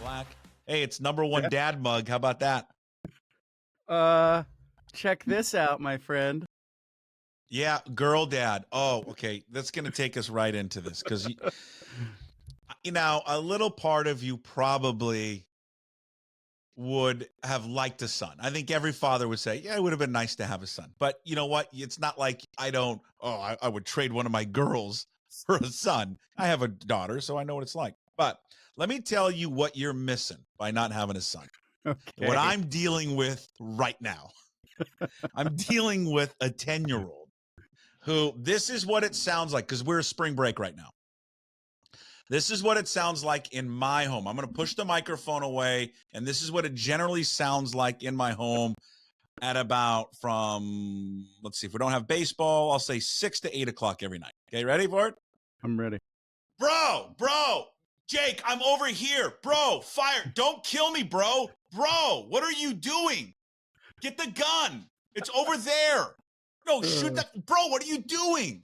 black. Hey, it's #1 dad mug. How about that? Check this out, my friend. Yeah, girl dad. Oh, okay. That's going to take us right into this because, you know, a little part of you probably would have liked a son. I think every father would say, yeah, it would have been nice to have a son. But you know what? It's not like I would trade one of my girls for a son. I have a daughter, so I know what it's like. But let me tell you what you're missing by not having a son. Okay. What I'm dealing with right now. I'm dealing with a 10-year-old who, this is what it sounds like, because we're spring break right now. This is what it sounds like in my home. I'm going to push the microphone away, and this is what it generally sounds like in my home at about from, let's see, if we don't have baseball, I'll say 6 to 8 o'clock every night. Okay, ready for it? I'm ready. Bro, Jake, I'm over here. Bro, fire. Don't kill me, bro. Bro, what are you doing? Get the gun. It's over there. No, shoot that. Bro, what are you doing?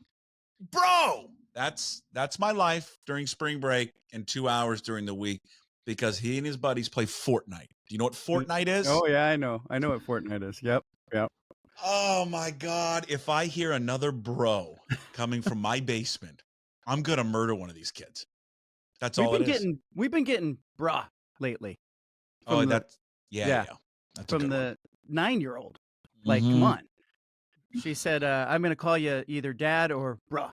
Bro. That's my life during spring break and 2 hours during the week because he and his buddies play Fortnite. Do you know what Fortnite is? Oh, yeah, I know. I know what Fortnite is. Yep. Oh, my God. If I hear another bro coming from my basement, I'm going to murder one of these kids. That's all it is. We've been getting bruh lately. Oh, that's yeah. That's from the 9-year-old. Like, come on. She said, I'm going to call you either dad or bruh.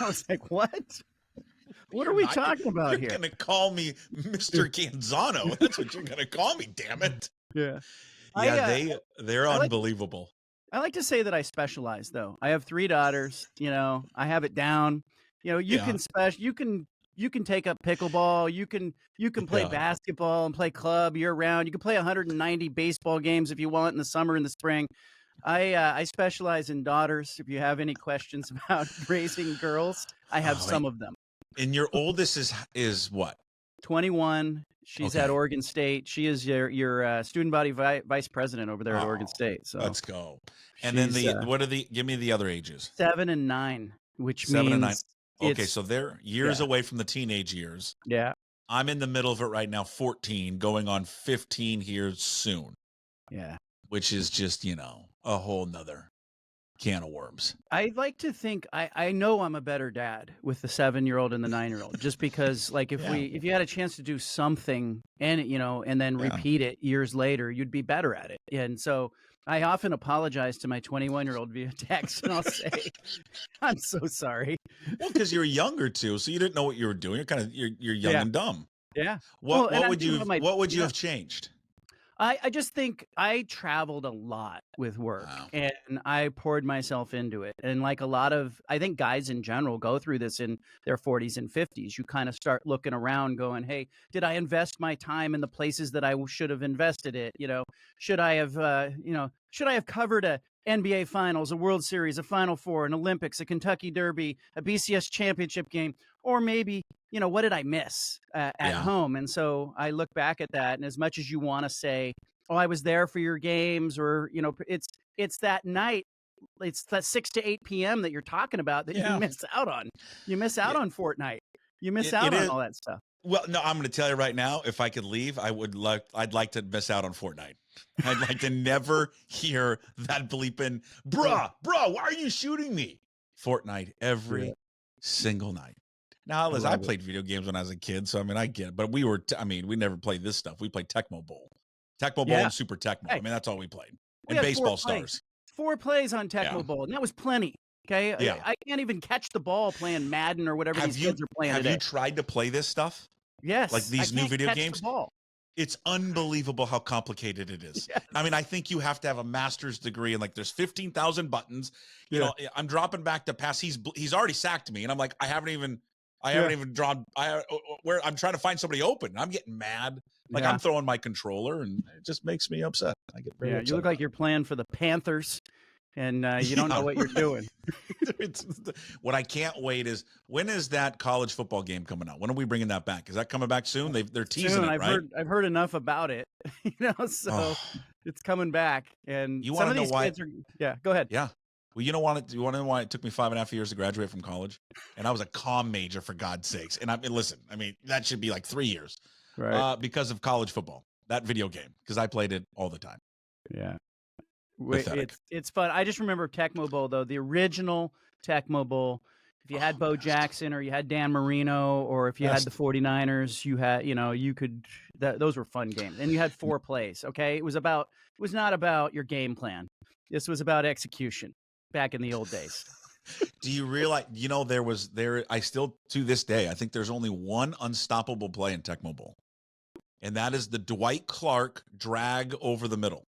I was like, what? What are we talking about here? You're going to call me Mr. Canzano. That's what you're going to call me, damn it. Yeah. Yeah, they're unbelievable. I like to say that I specialize, though. I have 3 daughters. You know, I have it down. You know, you can take up pickleball. You can play basketball and play club year round. You can play 190 baseball games if you want in the summer and the spring. I specialize in daughters. If you have any questions about raising girls, I have some of them. And your oldest is what? 21. She's at Oregon State. She is your student body vice president over there at Oregon State. So let's go. And then give me the other ages. 7 and 9, which 7 means and 9. Okay, so they're years away from the teenage years. Yeah. I'm in the middle of it right now, 14, going on 15 here soon. Yeah. Which is just, you know, a whole nother can of worms. I like to think I know I'm a better dad with the 7-year-old and the 9-year-old, just because like if you had a chance to do something and then repeat it years later, you'd be better at it. And so I often apologize to my 21-year-old via text, and I'll say, "I'm so sorry." Well, because you're younger too, so you didn't know what you were doing. You're young and dumb. Yeah. What would you have changed? I just think I traveled a lot with work and I poured myself into it. And like I think guys in general go through this in their 40s and 50s. You kind of start looking around going, hey, did I invest my time in the places that I should have invested it? You know, should I have covered a NBA Finals, a World Series, a Final Four, an Olympics, a Kentucky Derby, a BCS championship game, or maybe, what did I miss at home? And so I look back at that, and as much as you want to say, oh, I was there for your games, or, it's that night, it's that 6 to 8 p.m. that you're talking about that you miss out on. You miss out on Fortnite. You miss out on all that stuff. Well, no, I'm going to tell you right now, if I could leave, I'd like to miss out on Fortnite. I'd like to never hear that bleeping, bruh, why are you shooting me? Fortnite every single night. Now, listen, I played video games when I was a kid, so I mean, I get it. But we never played this stuff. We played Tecmo Bowl. Tecmo Bowl and Super Tecmo. Hey, I mean, that's all we played. And Baseball Stars. 4 plays on Tecmo Bowl, and that was plenty. Okay, I can't even catch the ball playing Madden or whatever these kids are playing today. Have you tried to play this stuff? Yes. Like these new video games? It's unbelievable how complicated it is. Yes. I mean, I think you have to have a master's degree and like there's 15,000 buttons. You know, I'm dropping back to pass. He's already sacked me, and I'm like, I haven't even drawn. I'm trying to find somebody open. I'm getting mad. Like I'm throwing my controller, and it just makes me upset. I get very upset. You look like you're playing for the Panthers, and you don't know what you're doing. What I can't wait is, when is that college football game coming out? When are we bringing that back? Is that coming back soon? They're teasing it, right? I've heard enough about it, so it's coming back. And some of these kids are. Go ahead. Yeah. Well, you want to know why it took me 5.5 years to graduate from college? And I was a comm major, for God's sakes. And listen, I mean, that should be like 3 years. Right. because of college football, that video game, because I played it all the time. Yeah. Pathetic. It's fun. I just remember Tecmo Bowl, though, the original Tecmo Bowl. If you had Bo Best. Jackson or you had Dan Marino, or if you had the Best. 49ers, you could, those were fun games. And you had 4 plays, okay? It was not about your game plan. This was about execution back in the old days. Do you realize, I still, to this day, I think there's only one unstoppable play in Tecmo Bowl. And that is the Dwight Clark drag over the middle.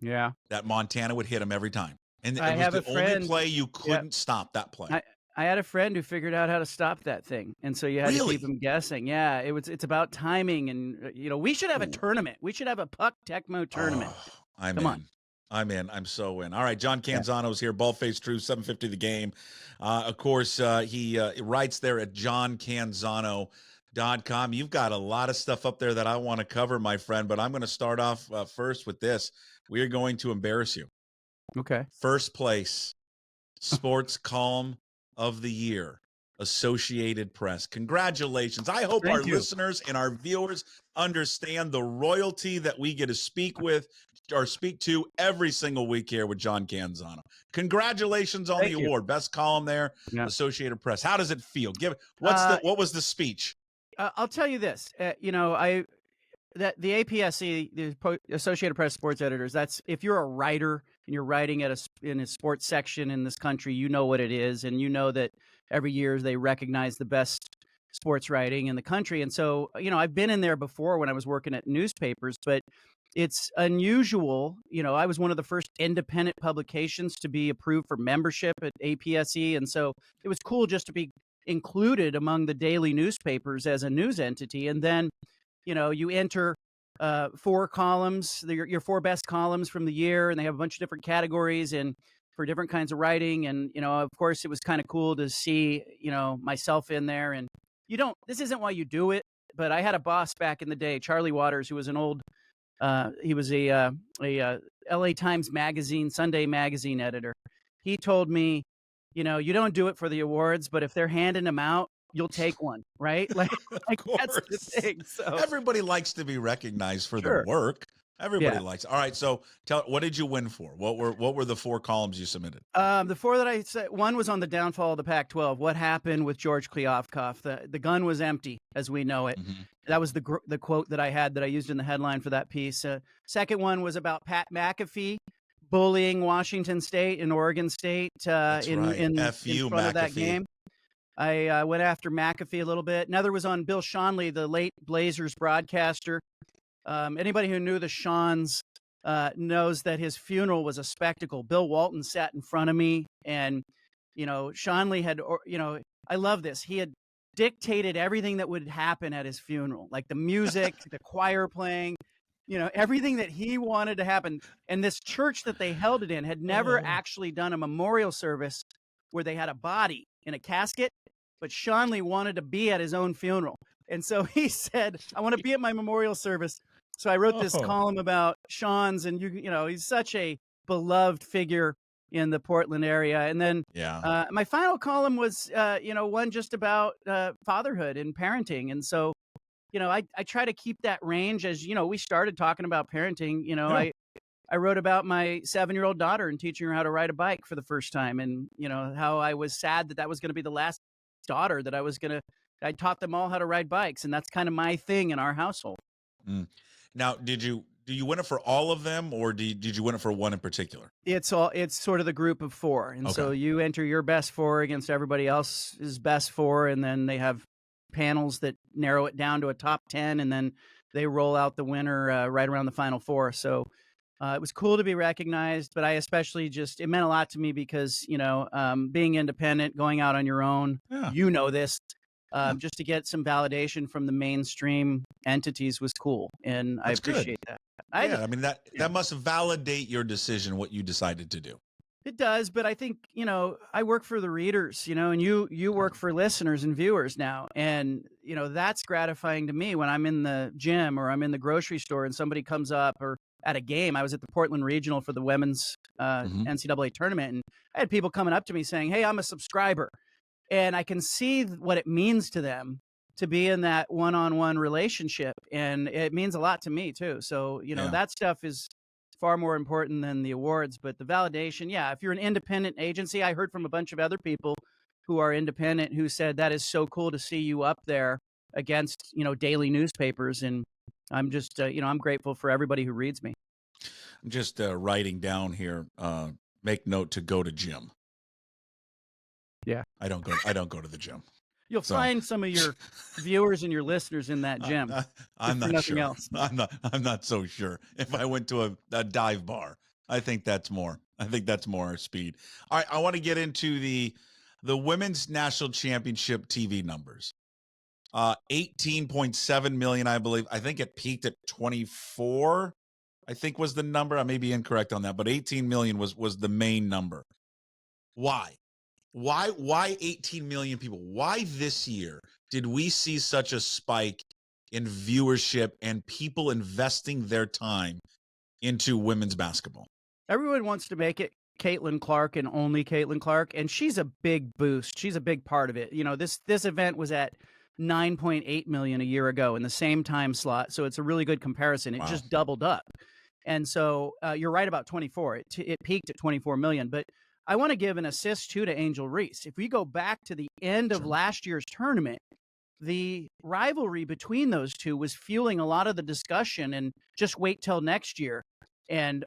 Yeah. That Montana would hit him every time. And I it was have the a friend- only play you couldn't stop that play. I had a friend who figured out how to stop that thing, and so you had to Really? keep him guessing. Yeah, it's about timing, and we should have a tournament. We should have a Puck Tecmo tournament. Come on. I'm in. I'm so in. All right, John Canzano's here. Baldface True, 750 the game. Of course, he writes there at johncanzano.com. You've got a lot of stuff up there that I want to cover, my friend, but I'm going to start off first with this. We are going to embarrass you. Okay. First place, sports column of the year, Associated Press. Congratulations. I hope our listeners and our viewers understand the royalty that we get to speak to every single week here with John Canzano. Congratulations on the award. Best column there, Associated Press. How does it feel? What was the speech? I'll tell you this. The APSE, the Associated Press Sports Editors, that's if you're a writer and you're writing in a sports section in this country, you know what it is, and you know that every year they recognize the best sports writing in the country. And so, I've been in there before when I was working at newspapers, but it's unusual. I was one of the first independent publications to be approved for membership at APSE, and so it was cool just to be included among the daily newspapers as a news entity. And then you enter 4 columns, your 4 best columns from the year, and they have a bunch of different categories and for different kinds of writing. And, of course, it was kind of cool to see, myself in there. And this isn't why you do it, but I had a boss back in the day, Charlie Waters, who was he was a LA Times Magazine, Sunday Magazine editor. He told me, you don't do it for the awards, but if they're handing them out, you'll take one, right? Like that's the thing. So everybody likes to be recognized for their work. Everybody likes. All right, so what did you win for? What were the 4 columns you submitted? The 4 that I said, one was on the downfall of the Pac-12. What happened with George Kliavkoff? The gun was empty as we know it. Mm-hmm. That was the quote that I had that I used in the headline for that piece. Second one was about Pat McAfee bullying Washington State and Oregon State in front McAfee. of that game. I went after McAfee a little bit. Another was on Bill Schonely, the late Blazers broadcaster. Anybody who knew the Shawns knows that his funeral was a spectacle. Bill Walton sat in front of me, and Schonely had, I love this. He had dictated everything that would happen at his funeral, like the music, the choir playing, everything that he wanted to happen. And this church that they held it in had never actually done a memorial service where they had a body in a casket, but Schonely wanted to be at his own funeral. And so he said, I want to be at my memorial service. So I wrote this column about Sean's, and he's such a beloved figure in the Portland area. And then my final column was, one just about fatherhood and parenting. And so, I try to keep that range as, we started talking about parenting. I wrote about my 7-year-old daughter and teaching her how to ride a bike for the first time. And, how I was sad that was going to be the last daughter that I taught them all how to ride bikes. And that's kind of my thing in our household. Mm. Now, do you win it for all of them, or did you win it for one in particular? It's sort of the group of 4. And so you enter your best 4 against everybody else's best 4. And then they have panels that narrow it down to a top 10. And then they roll out the winner right around the final 4. So it was cool to be recognized, but I especially it meant a lot to me because, being independent, going out on your own, this, just to get some validation from the mainstream entities was cool. And I appreciate that. That must validate your decision, what you decided to do. It does, but I think, I work for the readers, and you work for listeners and viewers now. And, that's gratifying to me when I'm in the gym or I'm in the grocery store and somebody comes up, or at a game. I was at the Portland Regional for the women's NCAA tournament, and I had people coming up to me saying, hey, I'm a subscriber. And I can see what it means to them to be in that one-on-one relationship, and it means a lot to me too. So, Yeah. that stuff is far more important than the awards, but the validation, yeah, if you're an independent agency, I heard from a bunch of other people who are independent who said that is so cool to see you up there against, daily newspapers, and I'm just, I'm grateful for everybody who reads me. I'm just writing down here. Make note to go to gym. Yeah. I don't go to the gym. You'll So find some of your viewers and your listeners in that I, gym, I, if I'm for not nothing sure. else. I'm not so sure. If I went to a dive bar, I think that's more. I think that's more our speed. All right, I want to get into the women's national championship TV numbers. 18.7 million, I believe. I think it peaked at 24. I think was the number. I may be incorrect on that, but 18 million was the main number. Why? Why 18 million people? Why this year did we see such a spike in viewership and people investing their time into women's basketball? Everyone wants to make it Caitlin Clark and only Caitlin Clark, and she's a big boost. She's a big part of it. This event was at 9.8 million a year ago in the same time slot, so it's a really good comparison. It Wow. just doubled up. And so you're right about 24. It peaked at 24 million, but I want to give an assist too to Angel Reese. If we go back to the end of Sure. last year's tournament, the rivalry between those two was fueling a lot of the discussion, and just wait till next year. And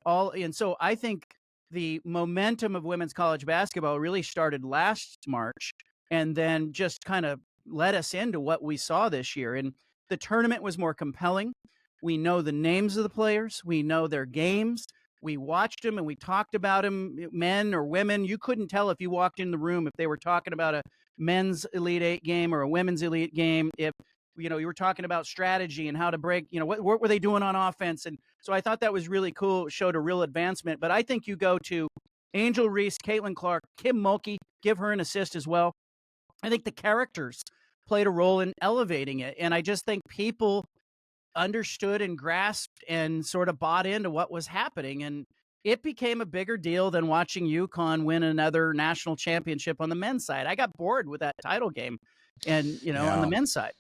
so I think the momentum of women's college basketball really started last March and then just kind of led us into what we saw this year. And the tournament was more compelling. We know the names of the players, we know their games. We watched them and we talked about them, men or women. You couldn't tell if you walked in the room if they were talking about a men's Elite Eight game or a women's Elite game. If you were talking about strategy and how to break, what were they doing on offense? And so I thought that was really cool. It showed a real advancement. But I think you go to Angel Reese, Caitlin Clark, Kim Mulkey, give her an assist as well. I think the characters played a role in elevating it. And I just think people understood and grasped and sort of bought into what was happening. And it became a bigger deal than watching UConn win another national championship on the men's side. I got bored with that title game and, on the Yeah. men's side.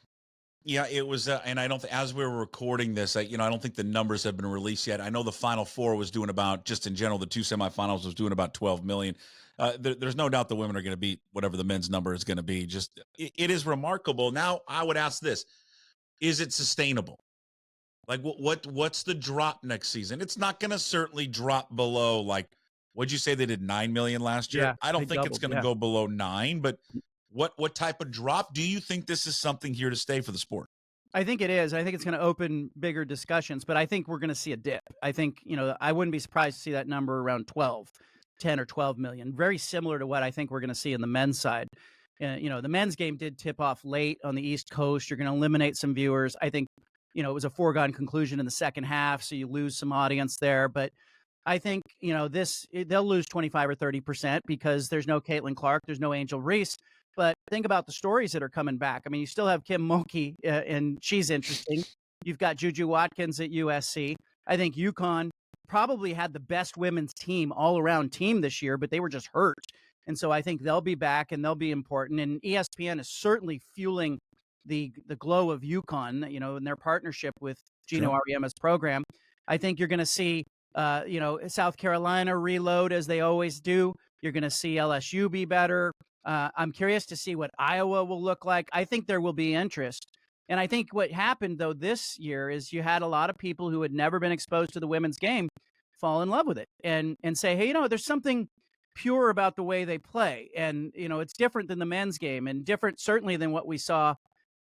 Yeah, it was, and I don't think, as we were recording this, I don't think the numbers have been released yet. I know the Final Four was doing about, just in general, the two semifinals was doing about 12 million. There's no doubt the women are going to beat whatever the men's number is going to be. Just, it is remarkable. Now, I would ask this: is it sustainable? Like, what's the drop next season? It's not going to certainly drop below, like, what'd you say they did 9 million last year? Yeah, I don't they think it's doubled, going to yeah. go below 9, but what type of drop? Do you think this is something here to stay for the sport? I think it is. I think it's going to open bigger discussions, but I think we're going to see a dip. I think, I wouldn't be surprised to see that number around 10 or 12 million, very similar to what I think we're going to see in the men's side. The men's game did tip off late on the East Coast. You're going to eliminate some viewers. I think, it was a foregone conclusion in the second half, so you lose some audience there. But I think, they'll lose 25 or 30% because there's no Caitlin Clark, there's no Angel Reese. But think about the stories that are coming back. I mean, you still have Kim Mulkey, and she's interesting. You've got Juju Watkins at USC. I think UConn probably had the best women's team, all-around team this year, but they were just hurt. And so I think they'll be back and they'll be important. And ESPN is certainly fueling the glow of UConn, in their partnership with Gino Ariema's program. I think you're going to see, South Carolina reload as they always do. You're going to see LSU be better. I'm curious to see what Iowa will look like. I think there will be interest. And I think what happened, though, this year is you had a lot of people who had never been exposed to the women's game fall in love with it and say, hey, there's something pure about the way they play. And, it's different than the men's game and different certainly than what we saw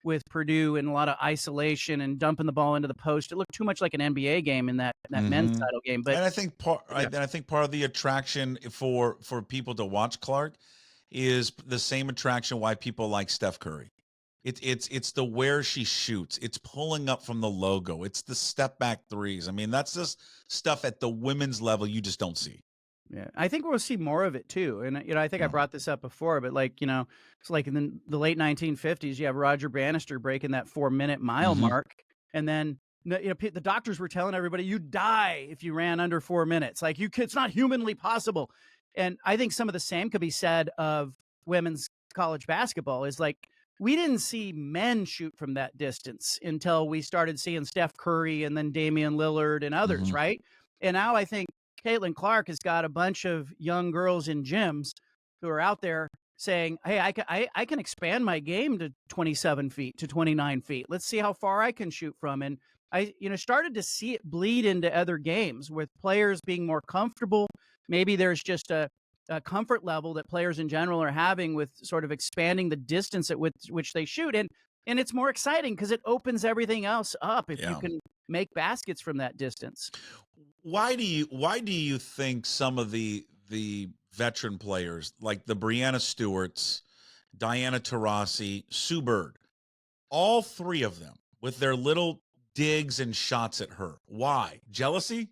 with Purdue and a lot of isolation and dumping the ball into the post. It looked too much like an NBA game in that men's title game. But and I think part of the attraction for people to watch Clark is the same attraction why people like Steph Curry. It's the where she shoots. It's pulling up from the logo. It's the step back threes. I mean, that's just stuff at the women's level you just don't see. Yeah, I think we'll see more of it too. And I think I brought this up before, but it's like in the late 1950s, you have Roger Bannister breaking that 4-minute mile mark, and then the doctors were telling everybody you'd die if you ran under 4 minutes. Like it's not humanly possible. And I think some of the same could be said of women's college basketball. Is like we didn't see men shoot from that distance until we started seeing Steph Curry and then Damian Lillard and others, Mhm. right? And now I think Caitlin Clark has got a bunch of young girls in gyms who are out there saying, hey, I can expand my game to 27 feet, to 29 feet. Let's see how far I can shoot from. And I, started to see it bleed into other games with players being more comfortable. Maybe there's just a comfort level that players in general are having with sort of expanding the distance at which they shoot. And it's more exciting because it opens everything else up if you Yeah. can make baskets from that distance. Why do you think some of the veteran players like the Brianna Stewarts, Diana Taurasi, Sue Bird, all three of them with their little digs and shots at her? Why? Jealousy?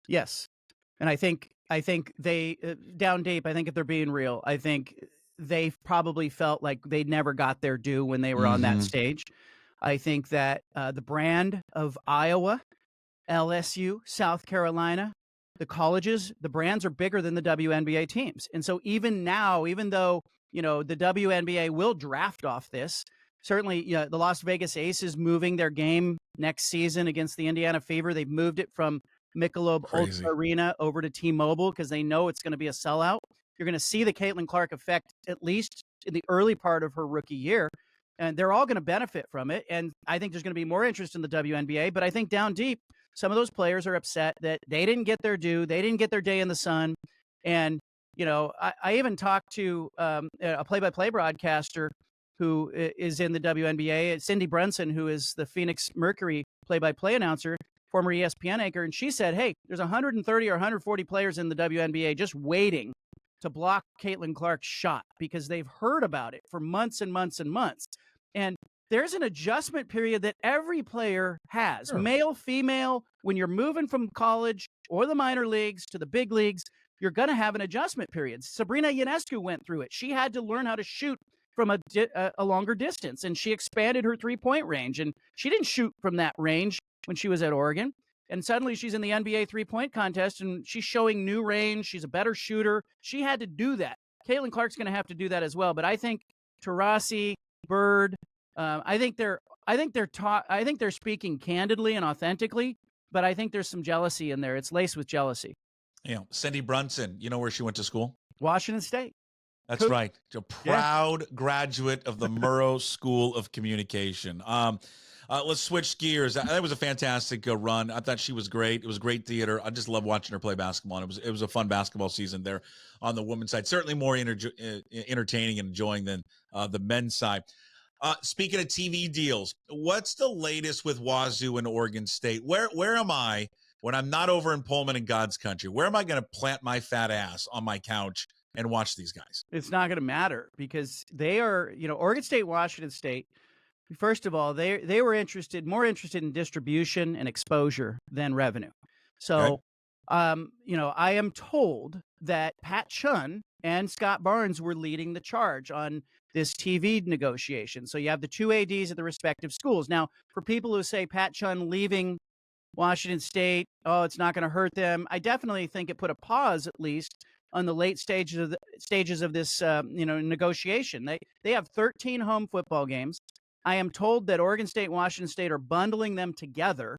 Yes. And I think they down deep, I think if they're being real, I think they probably felt like they never got their due when they were on that Mhm. stage. I think that the brand of Iowa, LSU, South Carolina, the colleges, the brands are bigger than the WNBA teams. And so even now, even though, the WNBA will draft off this, certainly, the Las Vegas Aces moving their game next season against the Indiana Fever. They've moved it from Michelob Ultra Crazy. Arena over to T-Mobile because they know it's going to be a sellout. You're going to see the Caitlin Clark effect at least in the early part of her rookie year, and they're all going to benefit from it. And I think there's going to be more interest in the WNBA, but I think down deep, some of those players are upset that they didn't get their due, they didn't get their day in the sun. And I even talked to a play-by-play broadcaster who is in the WNBA, Cindy Brunson, who is the Phoenix Mercury play-by-play announcer, former ESPN anchor, and she said, hey, there's 130 or 140 players in the WNBA just waiting to block Caitlin Clark's shot because they've heard about it for months and months and months. And there's an adjustment period that every player has, Sure. male, female. When you're moving from college or the minor leagues to the big leagues, you're going to have an adjustment period. Sabrina Ionescu went through it. She had to learn how to shoot from a longer distance, and she expanded her three-point range. And she didn't shoot from that range when she was at Oregon. And suddenly she's in the NBA three-point contest, and she's showing new range. She's a better shooter. She had to do that. Caitlin Clark's going to have to do that as well. But I think Taurasi, Bird, I think they're speaking candidly and authentically, but I think there's some jealousy in there. It's laced with jealousy. Cindy Brunson, you know where she went to school? Washington State. That's right. A proud graduate of the Murrow School of Communication. Let's switch gears. That was a fantastic run. I thought she was great. It was great theater. I just love watching her play basketball. And it was a fun basketball season there on the women's side. Certainly more entertaining and enjoying than the men's side. Speaking of TV deals, what's the latest with Wazoo and Oregon State? Where am I when I'm not over in Pullman and God's country? Where am I going to plant my fat ass on my couch and watch these guys? It's not going to matter because they are, Oregon State, Washington State. First of all, they were more interested in distribution and exposure than revenue. So, I am told that Pat Chun and Scott Barnes were leading the charge on this TV negotiation. So you have the two ADs at the respective schools. Now, for people who say Pat Chun leaving Washington State, oh, it's not going to hurt them, I definitely think it put a pause, at least, on the late stages of this negotiation. They have 13 home football games. I am told that Oregon State and Washington State are bundling them together.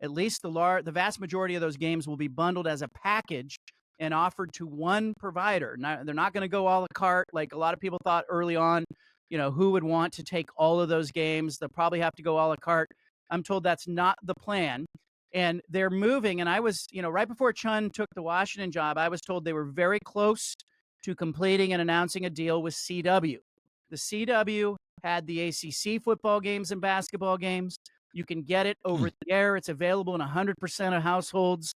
At least the vast majority of those games will be bundled as a package and offered to one provider. Now, they're not going to go a la carte like a lot of people thought early on. Who would want to take all of those games? They'll probably have to go a la carte. I'm told that's not the plan. And they're moving. And I was, right before Chun took the Washington job, I was told they were very close to completing and announcing a deal with CW. The CW had the ACC football games and basketball games. You can get it over the air. It's available in 100% of households.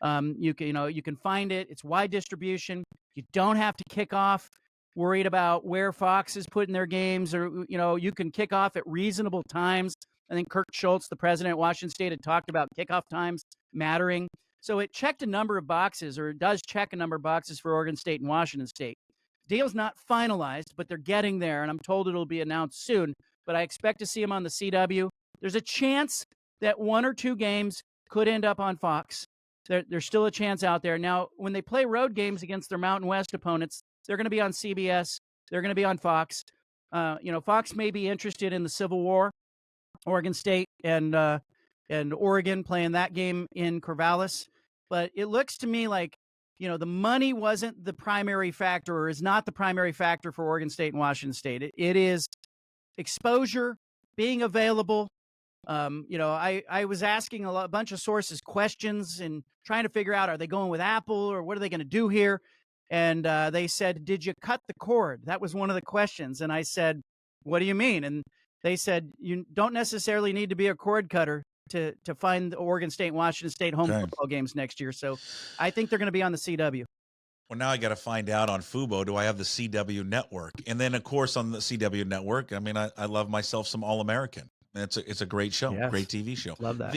You can find it. It's wide distribution. You don't have to kick off worried about where Fox is putting their games, or you can kick off at reasonable times. I think Kirk Schultz, the president of Washington State, had talked about kickoff times mattering. So it checked a number of boxes, or it does check a number of boxes for Oregon State and Washington State. Deal's not finalized, but they're getting there, and I'm told it'll be announced soon. But I expect to see them on the CW. There's a chance that one or two games could end up on Fox. There's still a chance out there. Now, when they play road games against their Mountain West opponents, they're going to be on CBS. They're going to be on Fox. Fox may be interested in the Civil War, Oregon State and Oregon playing that game in Corvallis, but it looks to me like the money wasn't the primary factor, or is not the primary factor for Oregon State and Washington State. It is exposure, being available. I was asking a bunch of sources questions and trying to figure out, are they going with Apple or what are they going to do here? And they said, did you cut the cord? That was one of the questions. And I said, what do you mean? And they said, you don't necessarily need to be a cord cutter to find the Oregon State and Washington State home football games next year. So I think they're going to be on the CW. Well, now I got to find out on Fubo, do I have the CW network? And then, of course, on the CW network, I mean, I love myself some All-American. It's a great show, Yes. great TV show. Love that.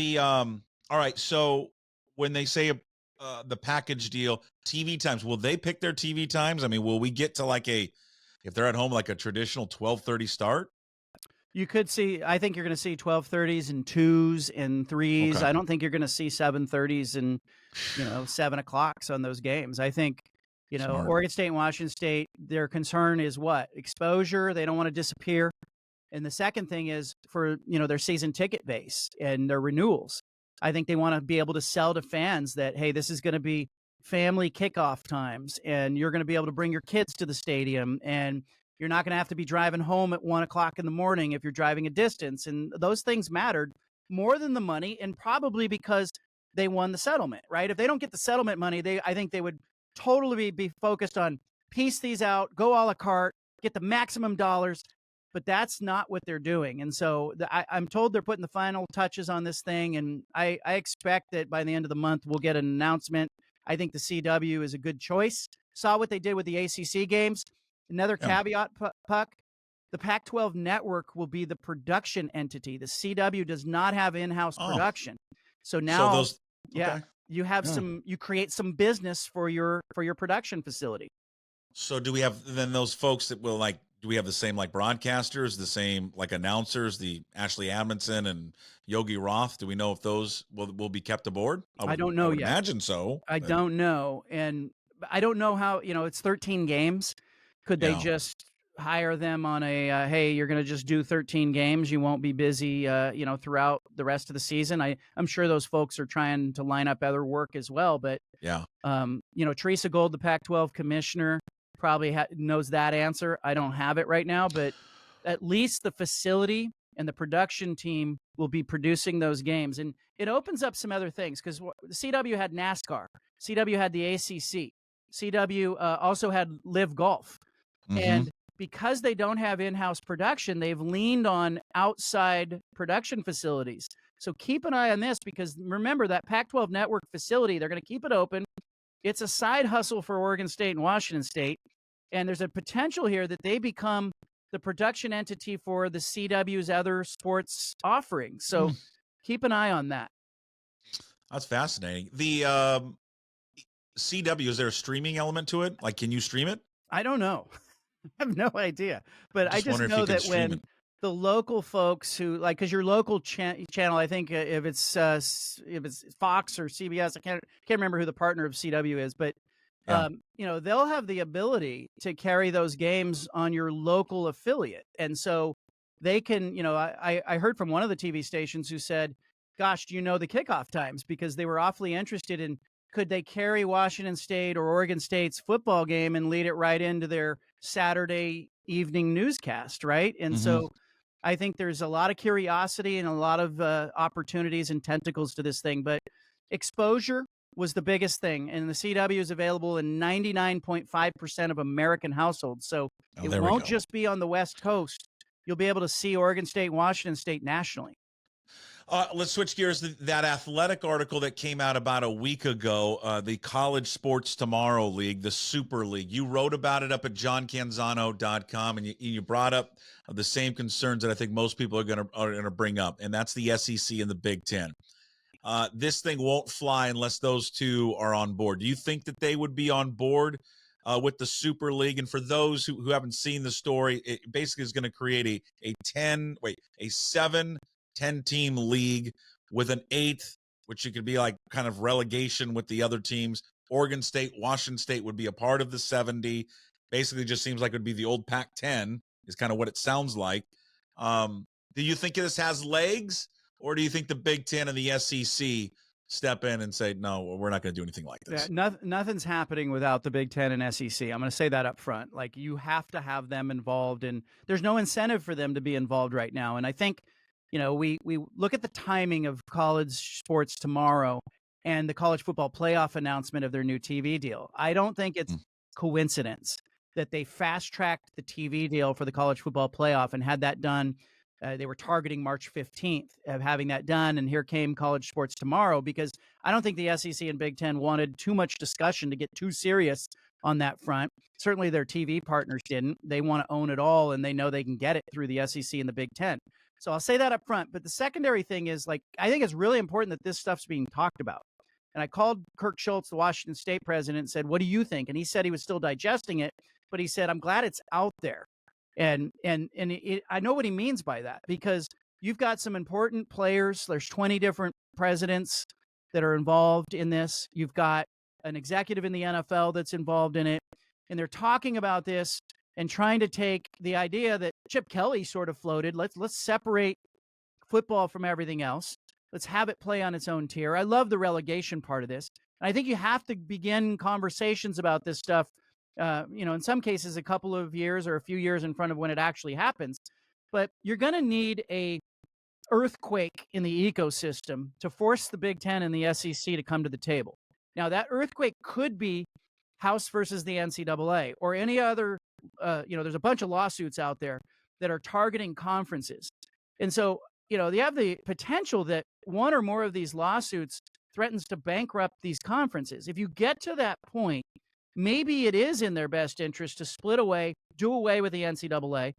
All right, so when they say the package deal, TV times, will they pick their TV times? I mean, will we get to if they're at home, like a traditional 12:30 start? You could see, I think you're going to see 12:30s and 2s and 3s. Okay. I don't think you're going to see 7:30s and 7 o'clocks on those games. I think Smart. Oregon State and Washington State, their concern is what? Exposure. They don't want to disappear. And the second thing is for their season ticket base and their renewals. I think they want to be able to sell to fans that, hey, this is going to be family kickoff times, and you're going to be able to bring your kids to the stadium, and you're not going to have to be driving home at 1 o'clock in the morning if you're driving a distance. And those things mattered more than the money, and probably because they won the settlement, right? If they don't get the settlement money, I think they would totally be focused on piece these out, go a la carte, get the maximum dollars. But that's not what they're doing. And so I'm told they're putting the final touches on this thing. And I expect that by the end of the month, we'll get an announcement. I think the CW is a good choice. Saw what they did with the ACC games. Another caveat, Puck, the Pac-12 network will be the production entity. The CW does not have in-house production. So now, you have you create some business for your production facility. So do we have then those folks that will do we have the same broadcasters, the same announcers, the Ashley Amundsen and Yogi Roth? Do we know if those will be kept aboard? I don't know yet. Imagine so. I don't know. And I don't know how, it's 13 games. Could they just hire them on a, hey, you're going to just do 13 games. You won't be busy, throughout the rest of the season. I'm sure those folks are trying to line up other work as well. But, Teresa Gold, the Pac-12 commissioner, probably knows that answer. I don't have it right now, but at least the facility and the production team will be producing those games. And it opens up some other things because the CW had NASCAR, CW had the ACC, CW also had Live Golf. Mm-hmm. And because they don't have in-house production, they've leaned on outside production facilities. So keep an eye on this, because remember that Pac-12 network facility, they're going to keep it open. It's a side hustle for Oregon State and Washington State. And there's a potential here that they become the production entity for the CW's other sports offerings. So keep an eye on that. That's fascinating. The CW, is there a streaming element to it? Can you stream it? I don't know. I have no idea. But I just know that when the local folks who because your local channel, I think if it's Fox or CBS, I can't remember who the partner of CW is, but they'll have the ability to carry those games on your local affiliate. And so they can, I heard from one of the TV stations who said, gosh, do you know the kickoff times? Because they were awfully interested in, could they carry Washington State or Oregon State's football game and lead it right into their Saturday evening newscast, right? And so I think there's a lot of curiosity and a lot of opportunities and tentacles to this thing. But exposure was the biggest thing. And the CW is available in 99.5% of American households. So it won't just be on the West Coast. You'll be able to see Oregon State, Washington State nationally. Let's switch gears. That athletic article that came out about a week ago, the College Sports Tomorrow League, the Super League. You wrote about it up at johncanzano.com, and you brought up the same concerns that I think most people are going to bring up, and that's the SEC and the Big Ten. This thing won't fly unless those two are on board. Do you think that they would be on board with the Super League? And for those who haven't seen the story, it basically is going to create a 10-team league with an 8th, which it could be kind of relegation with the other teams. Oregon State, Washington State would be a part of the 70. Basically just seems like it would be the old Pac-10 is kind of what it sounds like. Do you think this has legs, or do you think the Big Ten and the SEC step in and say, no, we're not going to do anything like this? Nothing's happening without the Big Ten and SEC. I'm going to say that up front. Like, you have to have them involved, and there's no incentive for them to be involved right now. And I think, we look at the timing of college sports tomorrow and the college football playoff announcement of their new TV deal. I don't think it's coincidence that they fast-tracked the TV deal for the college football playoff and had that done. They were targeting March 15th of having that done, and here came college sports tomorrow, because I don't think the SEC and Big Ten wanted too much discussion to get too serious on that front. Certainly their TV partners didn't. They want to own it all, and they know they can get it through the SEC and the Big Ten. So I'll say that up front. But the secondary thing is, like, I think it's really important that this stuff's being talked about. And I called Kirk Schultz, the Washington State president, and said, what do you think? And he said he was still digesting it, but he said, I'm glad it's out there. And I know what he means by that, because you've got some important players. There's 20 different presidents that are involved in this. You've got an executive in the NFL that's involved in it. And they're talking about this and trying to take the idea that Chip Kelly sort of floated. Let's separate football from everything else. Let's have it play on its own tier. I love the relegation part of this. And I think you have to begin conversations about this stuff, in some cases, a couple of years or a few years in front of when it actually happens. But you're going to need a earthquake in the ecosystem to force the Big Ten and the SEC to come to the table. Now, that earthquake could be House versus the NCAA or any other, there's a bunch of lawsuits out there that are targeting conferences. And so, you have the potential that one or more of these lawsuits threatens to bankrupt these conferences. If you get to that point, maybe it is in their best interest to split away, do away with the NCAA.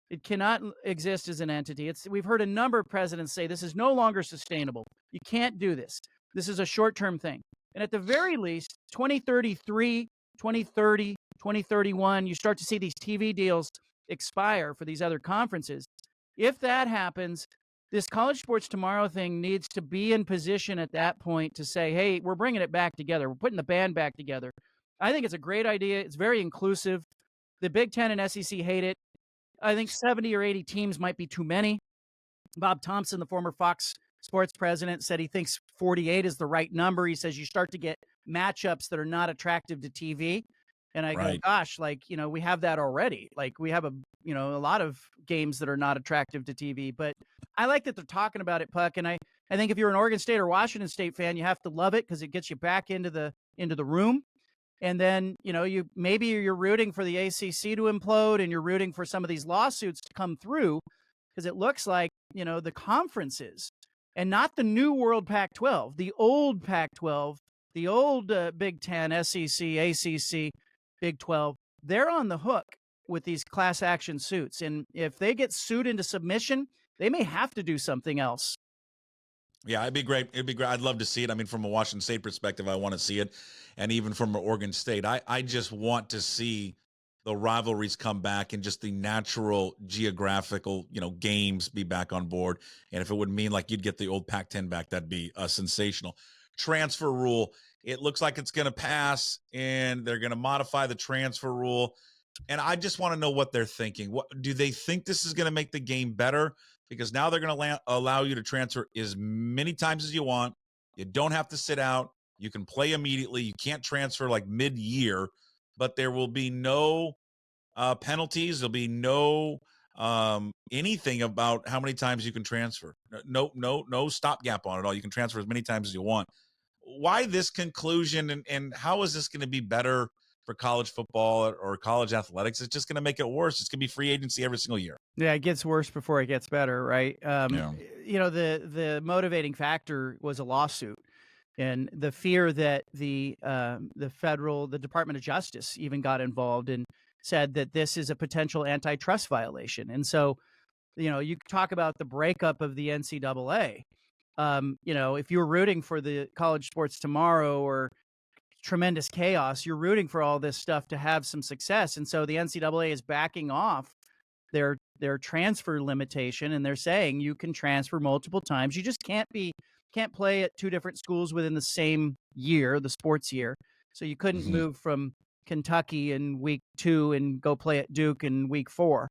It cannot exist as an entity. We've heard a number of presidents say this is no longer sustainable. You can't do this. This is a short-term thing. And at the very least, 2033, 2030, 2031, you start to see these TV deals expire for these other conferences. If that happens, this College Sports Tomorrow thing needs to be in position at that point to say, hey, we're bringing it back together. We're putting the band back together. I think it's a great idea. It's very inclusive. The Big Ten and SEC hate it. I think 70 or 80 teams might be too many. Bob Thompson, the former Fox Sports president, said he thinks 48 is the right number. He says you start to get matchups that are not attractive to TV. And I go, gosh, we have that already. Like, we have a lot of games that are not attractive to TV. But I like that they're talking about it, Puck. And I think if you're an Oregon State or Washington State fan, you have to love it because it gets you back into the room. And then, maybe you're rooting for the ACC to implode, and you're rooting for some of these lawsuits to come through, because it looks like, the conferences, and not the new world Pac-12, the old Pac-12, the old Big Ten, SEC, ACC, Big 12, they're on the hook with these class action suits. And if they get sued into submission, they may have to do something else. Yeah, it'd be great. I'd love to see it. I mean, from a Washington State perspective, I want to see it. And even from an Oregon State, I just want to see the rivalries come back and just the natural geographical, games be back on board. And if it would mean like you'd get the old Pac-10 back, that'd be sensational. Transfer rule. It looks like it's going to pass, and they're going to modify the transfer rule. And I just want to know what they're thinking. What do they think this is going to make the game better? Because now they're going to allow you to transfer as many times as you want. You don't have to sit out. You can play immediately. You can't transfer like mid-year, but there will be no penalties. There'll be no anything about how many times you can transfer. No stopgap on it all. You can transfer as many times as you want. Why this conclusion, and how is this going to be better for college football or college athletics? It's just going to make it worse. It's going to be free agency every single year. Yeah, it gets worse before it gets better, right? The motivating factor was a lawsuit, and the fear that the Department of Justice even got involved and said that this is a potential antitrust violation. And so, you talk about the breakup of the NCAA. If you were rooting for the College Sports Tomorrow or tremendous chaos, you're rooting for all this stuff to have some success. And so the NCAA is backing off their transfer limitation, and they're saying you can transfer multiple times. You just can't play at two different schools within the same year, the sports year. So you couldn't move from Kentucky in week 2 and go play at Duke in week 4.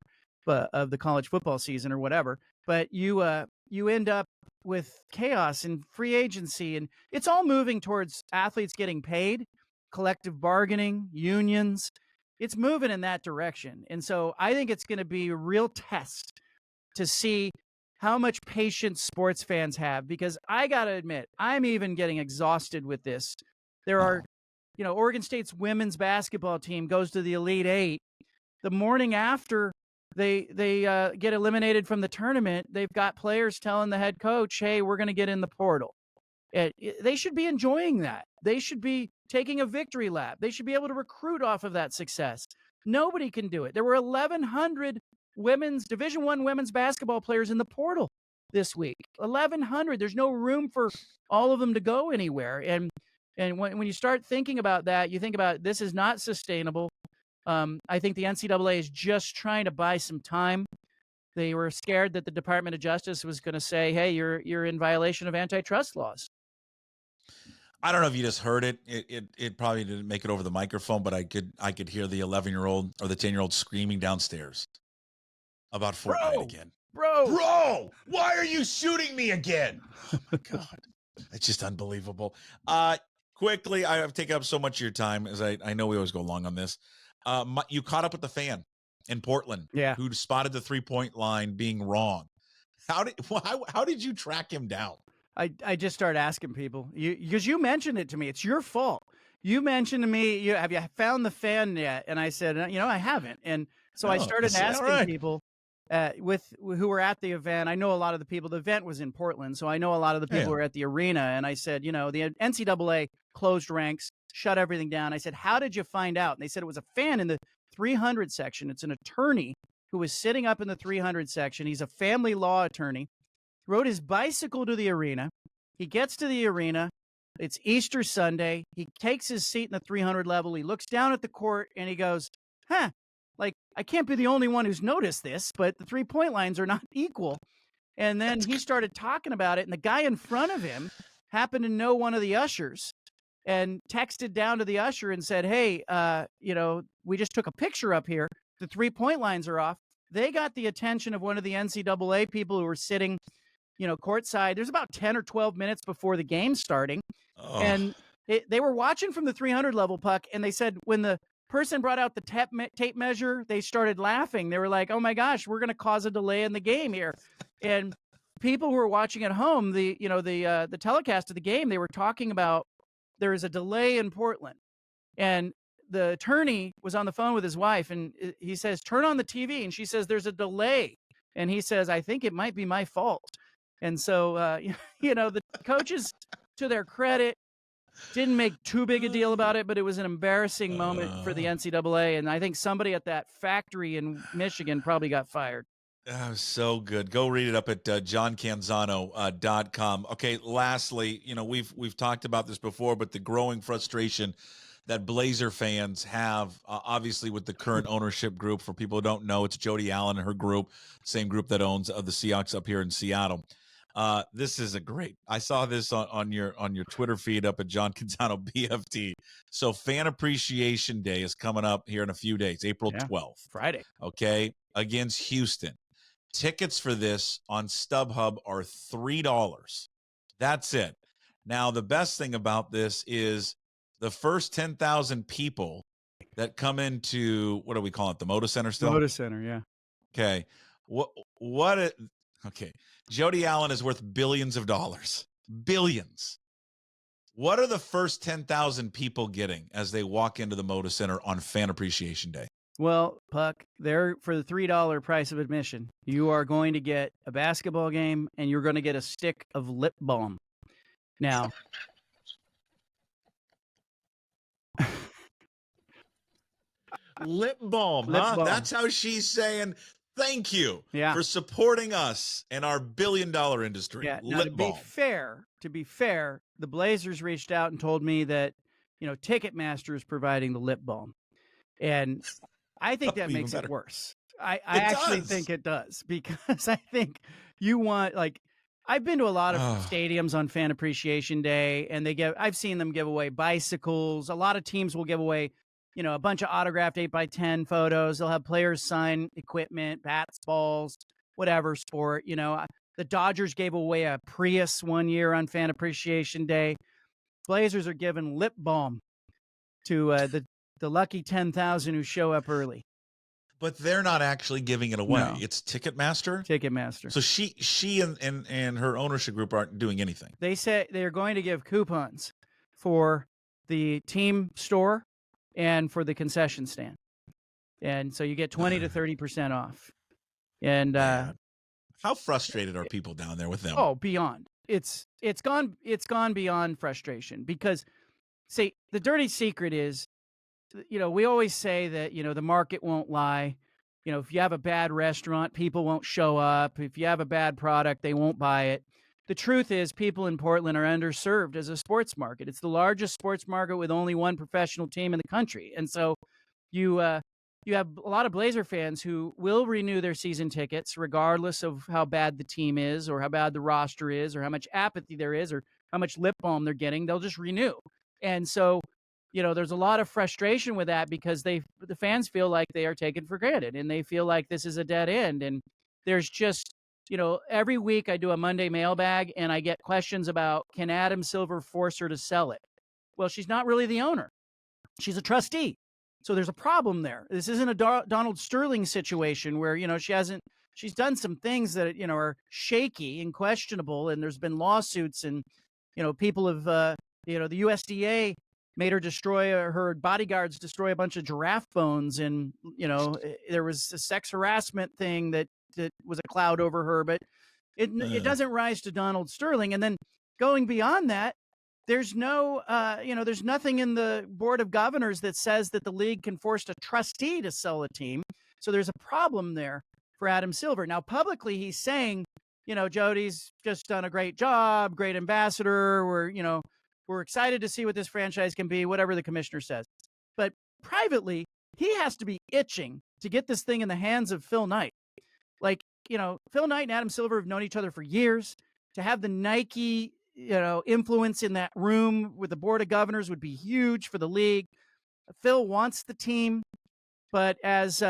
of the college football season or whatever. But you end up with chaos and free agency, and it's all moving towards athletes getting paid, collective bargaining, unions. It's moving in that direction. And so I think it's going to be a real test to see how much patience sports fans have, because I got to admit, I'm even getting exhausted with this. There are, Oregon State's women's basketball team goes to the Elite Eight. The morning after they get eliminated from the tournament, they've got players telling the head coach, hey, we're going to get in the portal. They should be enjoying that. They should be taking a victory lap. They should be able to recruit off of that success. Nobody can do it. There were 1,100 Division I women's basketball players in the portal this week. 1,100. There's no room for all of them to go anywhere. And when you start thinking about that, you think about this is not sustainable. I think the NCAA is just trying to buy some time. They were scared that the Department of Justice was going to say, hey, you're in violation of antitrust laws. I don't know if you just heard it. It probably didn't make it over the microphone, but I could hear the 11-year-old or the 10-year-old screaming downstairs about Fortnite again. Bro, why are you shooting me again? Oh my God. It's just unbelievable. Quickly, I have taken up so much of your time, as I know we always go long on this. You caught up with the fan in Portland, who spotted the 3-point line being wrong. How did you track him down? I just started asking people, because you mentioned it to me. It's your fault. You mentioned to me, have you found the fan yet? And I said, I haven't. And so I started asking people who were at the event. I know a lot of the people. The event was in Portland, so I know a lot of the people who were at the arena. And I said, the NCAA closed ranks, shut everything down. I said, how did you find out? And they said it was a fan in the 300 section. It's an attorney who was sitting up in the 300 section. He's a family law attorney. Rode his bicycle to the arena. He gets to the arena. It's Easter Sunday. He takes his seat in the 300 level. He looks down at the court and he goes, I can't be the only one who's noticed this, but the 3-point lines are not equal. And then he started talking about it. And the guy in front of him happened to know one of the ushers and texted down to the usher and said, hey, we just took a picture up here. The 3-point lines are off. They got the attention of one of the NCAA people who were sitting courtside. There's about 10 or 12 minutes before the game starting. Oh. And they were watching from the 300 level, Puck. And they said when the person brought out the tape measure, they started laughing. They were like, oh my gosh, we're going to cause a delay in the game here. And people who were watching at home, the telecast of the game, they were talking about there is a delay in Portland. And the attorney was on the phone with his wife and he says, turn on the TV. And she says, there's a delay. And he says, I think it might be my fault. And so, the coaches, to their credit, didn't make too big a deal about it, but it was an embarrassing moment for the NCAA. And I think somebody at that factory in Michigan probably got fired. Oh, so good. Go read it up at johncanzano.com. Okay, lastly, we've talked about this before, but the growing frustration that Blazer fans have, obviously, with the current ownership group. For people who don't know, it's Jody Allen and her group, same group that owns the Seahawks up here in Seattle. This is I saw this on your Twitter feed up at John Canzano BFT. So Fan Appreciation Day is coming up here in a few days, April 12th. Friday. Okay, against Houston. Tickets for this on StubHub are $3. That's it. Now, the best thing about this is the first 10,000 people that come into, what do we call it, the Moda Center still? Moda Center, yeah. Okay. Okay. Jody Allen is worth billions of dollars. Billions. What are the first 10,000 people getting as they walk into the Moda Center on Fan Appreciation Day? Well, Puck, there for the $3 price of admission, you are going to get a basketball game and you're going to get a stick of lip balm. Now, lip balm, huh? Balm. That's how she's saying thank you for supporting us and our billion-dollar industry. Yeah. Now, to be fair, the Blazers reached out and told me that, Ticketmaster is providing the lip balm. And I think that makes it worse. I actually think it does, because I think you want, I've been to a lot of stadiums on Fan Appreciation Day, and I've seen them give away bicycles. A lot of teams will give away a bunch of autographed 8x10 photos. They'll have players sign equipment, bats, balls, whatever sport. The Dodgers gave away a Prius one year on Fan Appreciation Day. Blazers are giving lip balm to the lucky 10,000 who show up early. But they're not actually giving it away. No. It's Ticketmaster. Ticketmaster. So she and her ownership group aren't doing anything. They say they're going to give coupons for the team store and for the concession stand, and so you get 20 to 30% off. And how frustrated are people down there with them? Oh, beyond. It's gone beyond frustration, because, see, the dirty secret is, we always say that, the market won't lie. If you have a bad restaurant, people won't show up. If you have a bad product, they won't buy it. The truth is, people in Portland are underserved as a sports market. It's the largest sports market with only one professional team in the country. And so you have a lot of Blazer fans who will renew their season tickets regardless of how bad the team is, or how bad the roster is, or how much apathy there is, or how much lip balm they're getting. They'll just renew. And so, there's a lot of frustration with that, because the fans feel like they are taken for granted, and they feel like this is a dead end. And there's just, every week I do a Monday mailbag, and I get questions about, can Adam Silver force her to sell it? Well, she's not really the owner. She's a trustee. So there's a problem there. This isn't a Donald Sterling situation where, she's done some things that, are shaky and questionable, and there's been lawsuits, and, people have, the USDA made her her bodyguards destroy a bunch of giraffe bones. And, there was a sex harassment thing that was a cloud over her, but it doesn't rise to Donald Sterling. And then going beyond that, there's there's nothing in the Board of Governors that says that the league can force a trustee to sell a team. So there's a problem there for Adam Silver. Now, publicly, he's saying, Jody's just done a great job, great ambassador. We're excited to see what this franchise can be, whatever the commissioner says. But privately, he has to be itching to get this thing in the hands of Phil Knight. Like, Phil Knight and Adam Silver have known each other for years. To have the Nike, influence in that room with the Board of Governors would be huge for the league. Phil wants the team, but as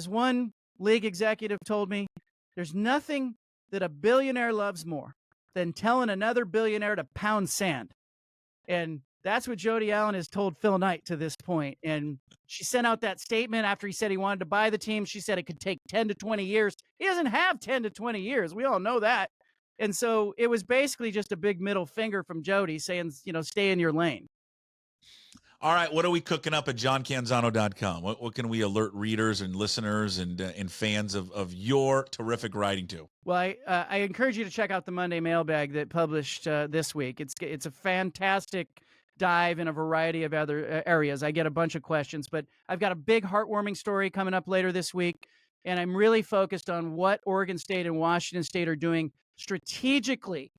one league executive told me, there's nothing that a billionaire loves more than telling another billionaire to pound sand. And that's what Jody Allen has told Phil Knight to this point. And she sent out that statement after he said he wanted to buy the team. She said it could take 10 to 20 years. He doesn't have 10 to 20 years. We all know that. And so it was basically just a big middle finger from Jody saying, stay in your lane. All right, what are we cooking up at johncanzano.com? What can we alert readers and listeners and fans of your terrific writing to? Well, I encourage you to check out the Monday mailbag that published this week. It's a fantastic dive in a variety of other areas. I get a bunch of questions, but I've got a big heartwarming story coming up later this week, and I'm really focused on what Oregon State and Washington State are doing strategically.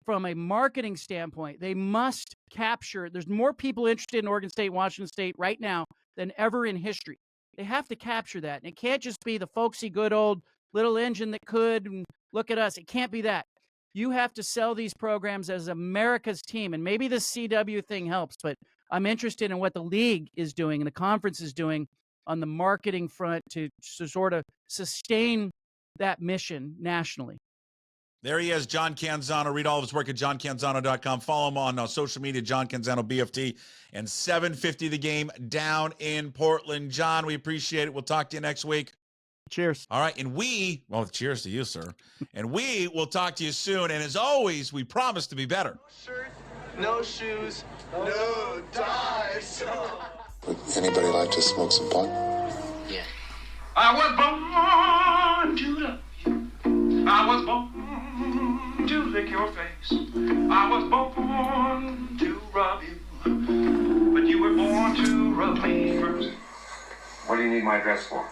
From a marketing standpoint, they must capture. There's more people interested in Oregon State, Washington State right now than ever in history. They have to capture that. And it can't just be the folksy, good old little engine that could, and look at us. It can't be that. You have to sell these programs as America's team. And maybe this CW thing helps, but I'm interested in what the league is doing and the conference is doing on the marketing front to sort of sustain that mission nationally. There he is, John Canzano. Read all of his work at johncanzano.com. Follow him on social media, John Canzano BFT, and 750 The Game down in Portland. John, we appreciate it. We'll talk to you next week. Cheers. All right, and cheers to you, sir. And we will talk to you soon. And as always, we promise to be better. No shirt, no shoes, no ties. Would anybody like to smoke some pot? Yeah. I was born to love you. I was born to lick your face. I was born to rub you, but you were born to rub me first. What do you need my address for?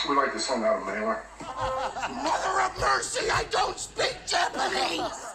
We'd like to send out a mailer. Mother of mercy, I don't speak Japanese!